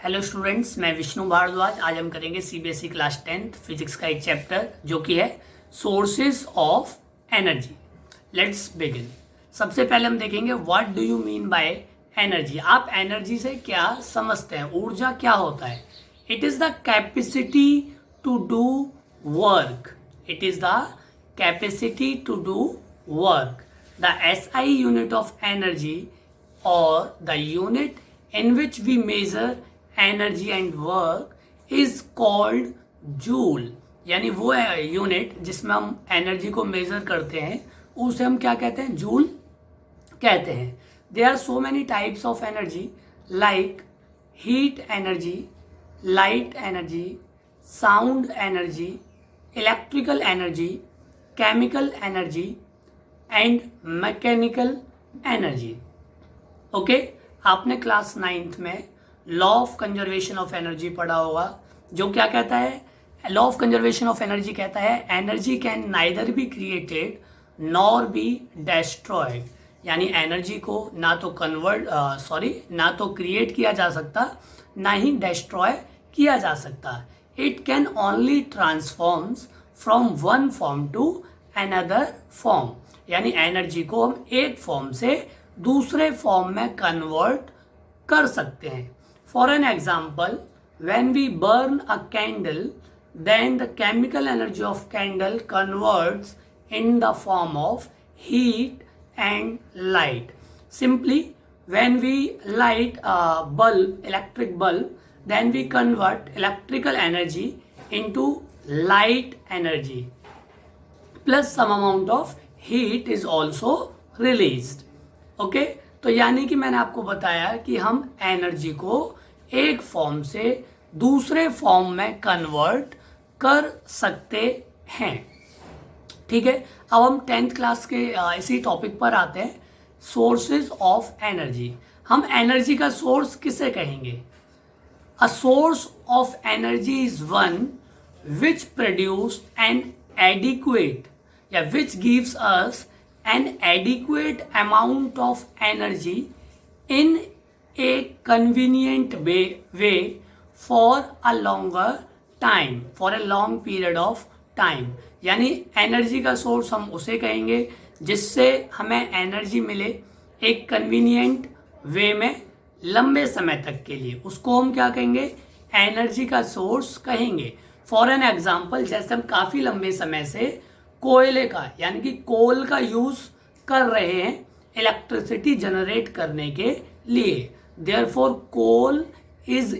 Hello students, मैं विष्णु भारद्वाज। आज हम करेंगे सीबीएसई क्लास 10th फिजिक्स का एक चैप्टर जो कि है sources of energy. Let's begin. सबसे पहले हम देखेंगे what do you mean by energy. आप एनर्जी से क्या समझते हैं? ऊर्जा क्या होता है? It is the capacity to do work. It is the capacity to do work. The SI unit of energy or the unit in which we measure energy and work is called joule। यानी वो unit जिसमें हम energy को major करते हैं उसे हम क्या कहते हैं? जूल कहते हैं। There are so many types of energy like heat energy, light energy, sound energy, electrical energy, chemical energy and mechanical energy. Okay, आपने क्लास 9th में law of conservation of energy पढ़ा होगा, जो क्या कहता है? Law of conservation of energy कहता है energy can neither be created nor be destroyed. यानी एनर्जी को ना तो क्रिएट किया जा सकता, ना ही डेस्ट्रॉय किया जा सकता। It can only transforms from one form to another form. यानी एनर्जी को हम एक फॉर्म से दूसरे फॉर्म में कन्वर्ट कर सकते हैं। For an example, when we burn a candle then the chemical energy of candle converts in the form of heat and light. Simply when we light a bulb, electric bulb, then we convert electrical energy into light energy plus some amount of heat is also released। Okay, तो यानी कि मैंने आपको बताया कि हम energy को एक फॉर्म से दूसरे फॉर्म में कन्वर्ट कर सकते हैं। ठीक है, अब हम 10th क्लास के इसी टॉपिक पर आते हैं, सोर्सेज ऑफ एनर्जी। हम एनर्जी का सोर्स किसे कहेंगे? A source of energy is one which produces an adequate which gives us an adequate amount of energy in a convenient way for a longer time, for a long period of time। यानी energy का source हम उसे कहेंगे जिससे हमें energy मिले एक convenient way में लंबे समय तक के लिए, उसको हम क्या कहेंगे? एनर्जी का सोर्स कहेंगे। फॉर एन एग्जाम्पल, जैसे हम काफी लंबे समय से कोयले का यानी कि कोल का यूज कर रहे हैं इलेक्ट्रिसिटी जनरेट करने के लिए, therefore coal is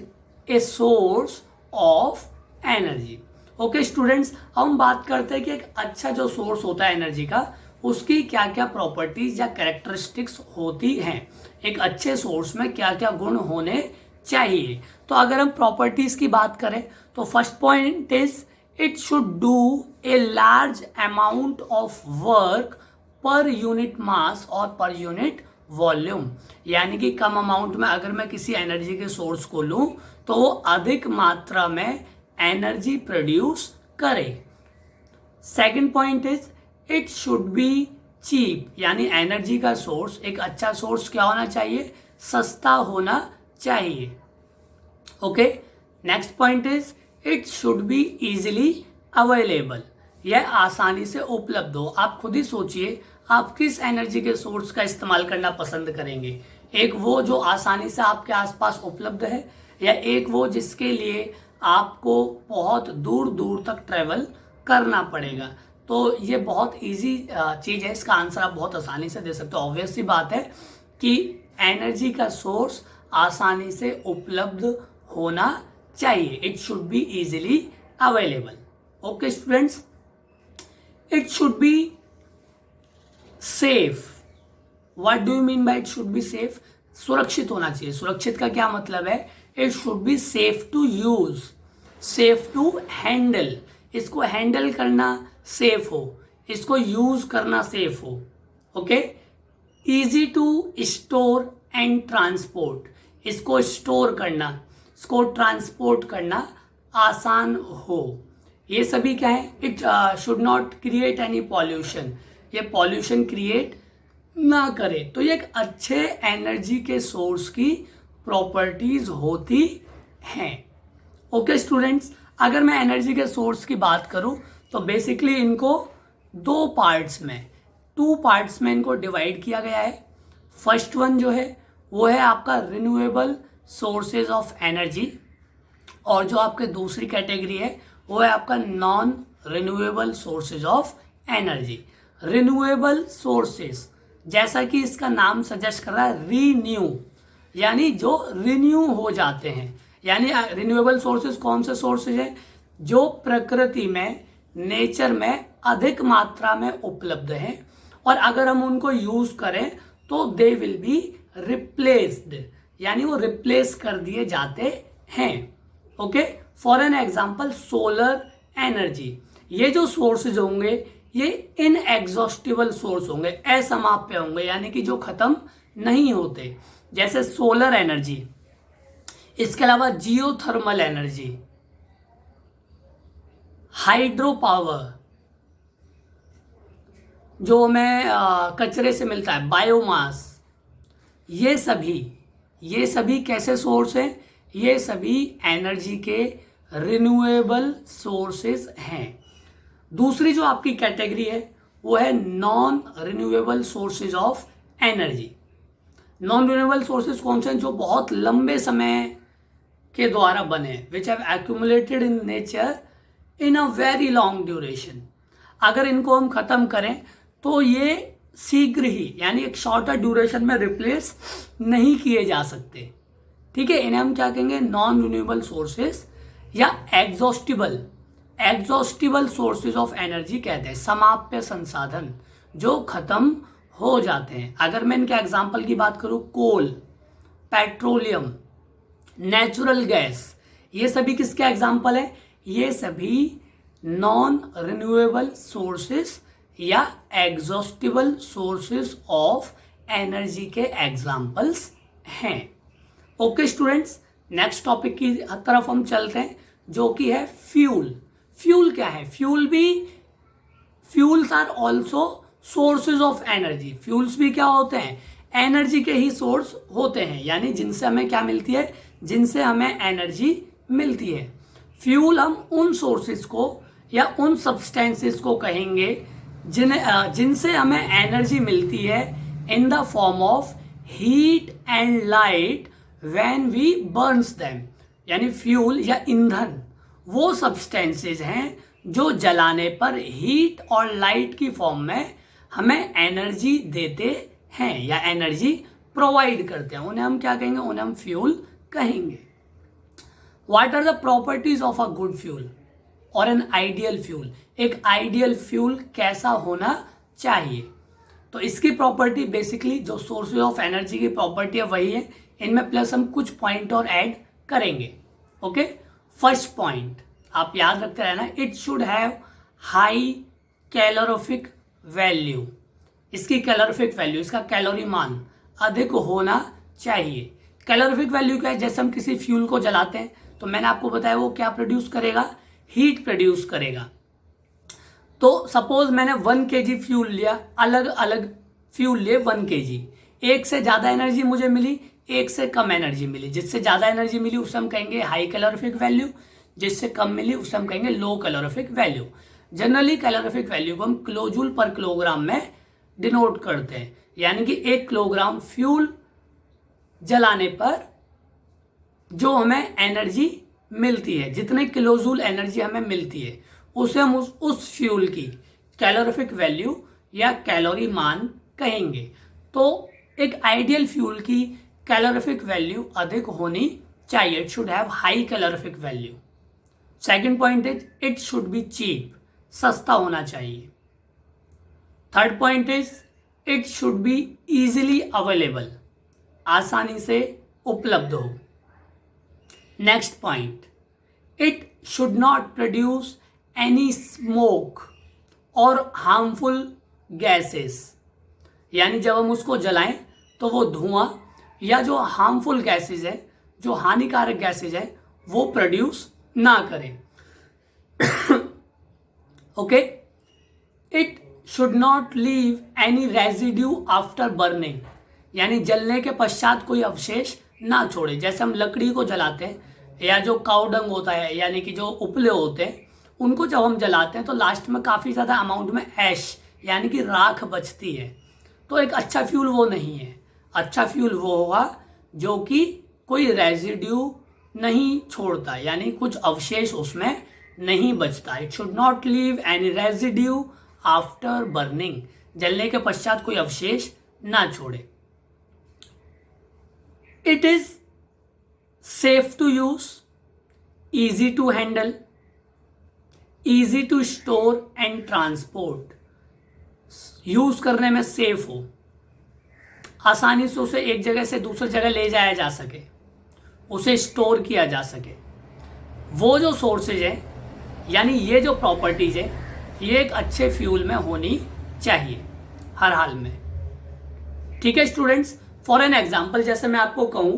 a source of energy. Okay students, अब हम बात करते हैं कि एक अच्छा जो सोर्स होता है एनर्जी का, उसकी क्या क्या प्रॉपर्टीज या कैरेक्टरिस्टिक्स होती हैं। एक अच्छे सोर्स में क्या क्या गुण होने चाहिए? तो अगर हम प्रॉपर्टीज की बात करें तो first point is it should do a large amount of work per unit mass और पर यूनिट वॉल्यूम। यानी कि कम अमाउंट में अगर मैं किसी एनर्जी के सोर्स को लूं तो वो अधिक मात्रा में एनर्जी प्रोड्यूस करे। Second point is it should be cheap. यानी एनर्जी का सोर्स, एक अच्छा सोर्स क्या होना चाहिए? सस्ता होना चाहिए। Okay, next point is it should be easily available. यह आसानी से उपलब्ध हो। आप खुद ही सोचिए, आप किस एनर्जी के सोर्स का इस्तेमाल करना पसंद करेंगे? एक वो जो आसानी से आपके आसपास उपलब्ध है, या एक वो जिसके लिए आपको बहुत दूर दूर तक ट्रेवल करना पड़ेगा? तो ये बहुत इजी चीज़ है, इसका आंसर आप बहुत आसानी से दे सकते हो। ऑब्वियस सी बात है कि एनर्जी का सोर्स आसानी से उपलब्ध होना चाहिए। It should be easily available. Okay students, it should be safe. What do you mean by it should be safe? सुरक्षित होना चाहिए। सुरक्षित का क्या मतलब है? It should be safe to use, safe to handle. इसको हैंडल करना सेफ हो, इसको यूज करना सेफ हो। Okay, easy to store and transport. इसको स्टोर करना, इसको ट्रांसपोर्ट करना आसान हो। ये सभी क्या है? It should not create any pollution. ये पॉल्यूशन क्रिएट ना करे। तो ये एक अच्छे एनर्जी के सोर्स की प्रॉपर्टीज होती हैं। ओके स्टूडेंट्स, अगर मैं एनर्जी के सोर्स की बात करूं तो बेसिकली इनको दो पार्ट्स में, टू पार्ट्स में इनको डिवाइड किया गया है। फर्स्ट वन जो है वो है आपका रिन्यूएबल सोर्सेज ऑफ एनर्जी, और जो आपके दूसरी कैटेगरी है वो है आपका non renewable sources of energy. Renewable sources, जैसा कि इसका नाम सजेस्ट कर रहा है, रीन्यू, यानी जो रिन्यू हो जाते हैं। यानी रिन्यूएबल सोर्सेज कौन से सोर्सेज हैं? जो प्रकृति में, नेचर में अधिक मात्रा में उपलब्ध हैं, और अगर हम उनको यूज करें तो दे विल बी रिप्लेस्ड, यानी वो रिप्लेस कर दिए जाते हैं। Okay, for an example solar energy, ये जो सोर्सेज होंगे ये इनएग्जॉस्टिबल सोर्स होंगे, असमाप्य होंगे, यानी कि जो खत्म नहीं होते, जैसे सोलर एनर्जी। इसके अलावा जियोथर्मल एनर्जी, हाइड्रो पावर जो हमें कचरे से मिलता है, बायोमास, ये सभी कैसे सोर्स हैं? ये सभी एनर्जी के रिन्यूएबल सोर्सेज हैं। दूसरी जो आपकी कैटेगरी है वो है non renewable sources of energy. Non renewable sources कौन से हैं? जो बहुत लंबे समय के द्वारा बने, which have accumulated in nature in a very long duration. अगर इनको हम खत्म करें तो ये शीघ्र ही, यानी एक शॉर्टर ड्यूरेशन में रिप्लेस नहीं किए जा सकते। ठीक है, इन्हें हम क्या कहेंगे? नॉन रिन्यूएबल सोर्सेज या एग्जॉस्टिबल सोर्सेज ऑफ एनर्जी कहते हैं, समाप्य संसाधन जो खत्म हो जाते हैं। अगर मैं इनके एग्जाम्पल की बात करूं, कोल, पेट्रोलियम, नेचुरल गैस, ये सभी किसके एग्जाम्पल है? ये सभी नॉन रिन्यूएबल सोर्सेज या एग्जॉस्टिबल सोर्सेज ऑफ एनर्जी के एग्जाम्पल्स हैं। ओके स्टूडेंट्स, नेक्स्ट टॉपिक की तरफ हम चलते हैं, जो कि है फ्यूल। फ्यूल क्या है? Fuels are also sources of energy. Fuels भी क्या होते हैं? एनर्जी के ही सोर्स होते हैं, यानी जिनसे हमें क्या मिलती है? जिनसे हमें एनर्जी मिलती है। फ्यूल हम उन सोर्सेज को या उन सब्सटेंसेस को कहेंगे जिनसे हमें एनर्जी मिलती है in the form of heat and light when we burns them. यानी फ्यूल या ईंधन वो सब्सटेंसेस हैं जो जलाने पर हीट और लाइट की फॉर्म में हमें एनर्जी देते हैं या एनर्जी प्रोवाइड करते हैं। उन्हें हम क्या कहेंगे? उन्हें हम फ्यूल कहेंगे। What are the properties of a good fuel और एन आइडियल फ्यूल? एक आइडियल फ्यूल कैसा होना चाहिए? तो इसकी प्रॉपर्टी बेसिकली जो सोर्सेज ऑफ एनर्जी की प्रॉपर्टी है वही है, इनमें प्लस हम कुछ पॉइंट और ऐड करेंगे। ओके, फर्स्ट पॉइंट आप याद रखते रहना, it should have high calorific value. इसकी कैलोरीफिक वैल्यू, इसका कैलोरी मान अधिक होना चाहिए। कैलोरीफिक वैल्यू क्या है? जैसे हम किसी फ्यूल को जलाते हैं तो मैंने आपको बताया वो क्या प्रोड्यूस करेगा? हीट प्रोड्यूस करेगा। तो सपोज मैंने 1 kg फ्यूल लिया, अलग अलग फ्यूल लिए 1 kg, एक से ज्यादा एनर्जी मुझे मिली, एक से कम एनर्जी मिली। जिससे ज्यादा एनर्जी मिली उसे हम कहेंगे हाई कैलोरीफिक वैल्यू, जिससे कम मिली उसे हम कहेंगे low calorific value. Generally calorific value को हम किलोजूल पर किलोग्राम में डिनोट करते हैं, यानी कि 1 किलोग्राम फ्यूल जलाने पर जो हमें एनर्जी मिलती है, जितने किलोजूल एनर्जी हमें मिलती है, उसे हम उस फ्यूल की कैलोरीफिक वैल्यू या कैलोरी मान कहेंगे। तो एक आइडियल फ्यूल की कैलोरीफिक वैल्यू अधिक होनी चाहिए, it should have high calorific value. Second point is it should be cheap, सस्ता होना चाहिए। Third point is it should be easily available, आसानी से उपलब्ध हो। Next point, it should not produce any smoke और हार्मफुल गैसेस, यानी जब हम उसको जलाएं तो वो धुआं या जो हार्मफुल गैसेस है, जो हानिकारक गैसेस है, वो प्रोड्यूस ना करें। Okay, it should not leave any residue after burning, यानी जलने के पश्चात कोई अवशेष ना छोड़े। जैसे हम लकड़ी को जलाते हैं या जो काऊ डंग होता है यानी कि जो उपले होते हैं उनको जब हम जलाते हैं तो लास्ट में काफ़ी ज़्यादा अमाउंट में ऐश यानी कि राख बचती है। तो एक अच्छा फ्यूल वो नहीं है। अच्छा फ्यूल वो होगा जो कि कोई रेजिड्यू नहीं छोड़ता यानी कुछ अवशेष उसमें नहीं बचता। It should not leave any residue after burning, जलने के पश्चात कोई अवशेष ना छोड़े। It is safe to use, easy to handle, easy to store and transport, use करने में सेफ हो, आसानी से उसे एक जगह से दूसरी जगह ले जाया जा सके, उसे स्टोर किया जा सके। वो जो सोर्सेज है यानी ये जो प्रॉपर्टीज है ये एक अच्छे फ्यूल में होनी चाहिए हर हाल में। ठीक है स्टूडेंट्स, फॉर एन एग्जाम्पल जैसे मैं आपको कहूं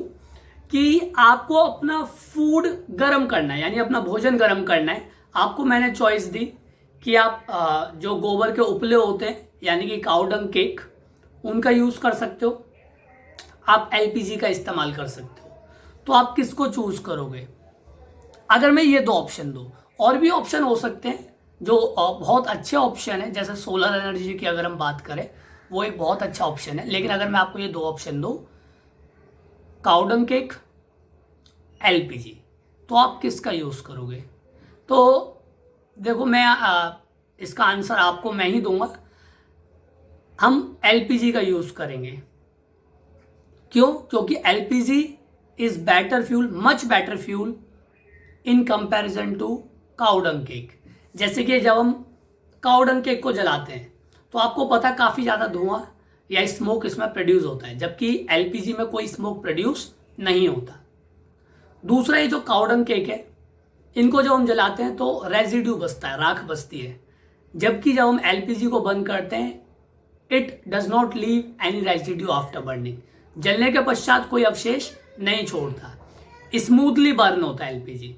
कि आपको अपना फूड गर्म करना है यानी अपना भोजन गर्म करना है, आपको मैंने चॉइस दी कि आप जो गोबर के उपले होते हैं यानी कि काऊ डंग केक उनका यूज कर सकते हो, आप एलपीजी का इस्तेमाल कर सकते हो। तो आप किसको चूज करोगे? अगर मैं ये दो ऑप्शन दूं, और भी ऑप्शन हो सकते हैं जो बहुत अच्छे ऑप्शन है, जैसे सोलर एनर्जी की अगर हम बात करें वो एक बहुत अच्छा ऑप्शन है। लेकिन अगर मैं आपको ये दो ऑप्शन दूं, काऊ डंग केक, एलपीजी, तो आप किसका यूज करोगे? तो देखो मैं इसका आंसर आपको मैं ही दूंगा। हम एलपीजी का यूज करेंगे। क्यों? क्योंकि LPG is better fuel, much better fuel in comparison to cow dung cake. जैसे कि जब हम काऊ डंग केक को जलाते हैं तो आपको पता है काफी ज्यादा धुआं या स्मोक इसमें प्रोड्यूस होता है, जबकि एलपीजी में कोई स्मोक प्रोड्यूस नहीं होता। दूसरा ये जो काऊ डंग केक है इनको जब हम जलाते हैं तो रेजिड्यू बचता है, राख बचती है, जबकि जब हम एलपीजी को बंद करते हैं it does not leave any residue after burning, जलने के पश्चात कोई अवशेष नहीं छोड़ता, स्मूथली बर्न होता है एलपीजी।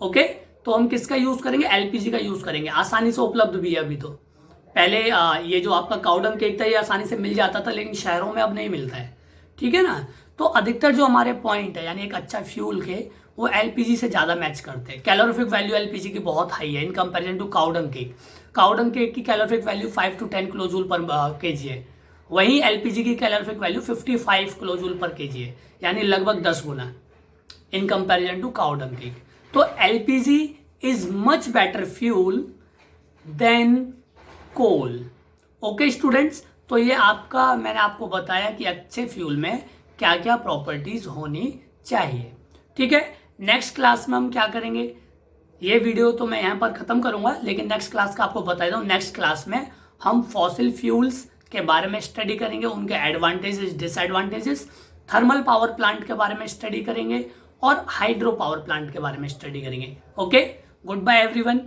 ओके, तो हम किसका यूज करेंगे? एलपीजी का यूज करेंगे। आसानी से उपलब्ध भी है अभी तो। पहले ये जो आपका काऊ डंग केक था ये आसानी से मिल जाता था, लेकिन शहरों में अब नहीं मिलता है। ठीक है ना? तो अधिकतर जो हमारे पॉइंट है यानी एक अच्छा फ्यूल के वो एलपीजी से ज्यादा मैच करते हैं। कैलोरीफिक वैल्यू एलपीजी की बहुत हाई है in comparison to cow dung cake. Cow dung cake की calorific value 5 to 10 kilojoule per kg है, वहीं एलपीजी की calorific value 55 kilojoule per kg है, यानी लगभग 10 गुना in comparison to cow dung cake. तो LPG is much better fuel than coal. Okay students, तो ये आपका मैंने आपको बताया कि अच्छे फ्यूल में क्या क्या प्रॉपर्टीज होनी चाहिए। ठीक है, नेक्स्ट क्लास में हम क्या करेंगे, ये वीडियो तो मैं यहाँ पर खत्म करूंगा, लेकिन नेक्स्ट क्लास का आपको बता दूं, नेक्स्ट क्लास में हम फॉसिल फ्यूल्स के बारे में स्टडी करेंगे, उनके advantages disadvantages, thermal power plant के बारे में स्टडी करेंगे और हाइड्रो पावर प्लांट के बारे में स्टडी करेंगे। Okay, goodbye everyone.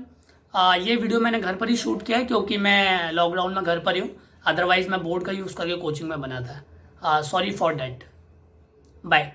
ये वीडियो मैंने घर पर ही शूट किया है क्योंकि मैं लॉकडाउन में घर पर ही हूँ, अदरवाइज मैं बोर्ड का यूज़ करके कोचिंग में बना था। Sorry for that. बाय।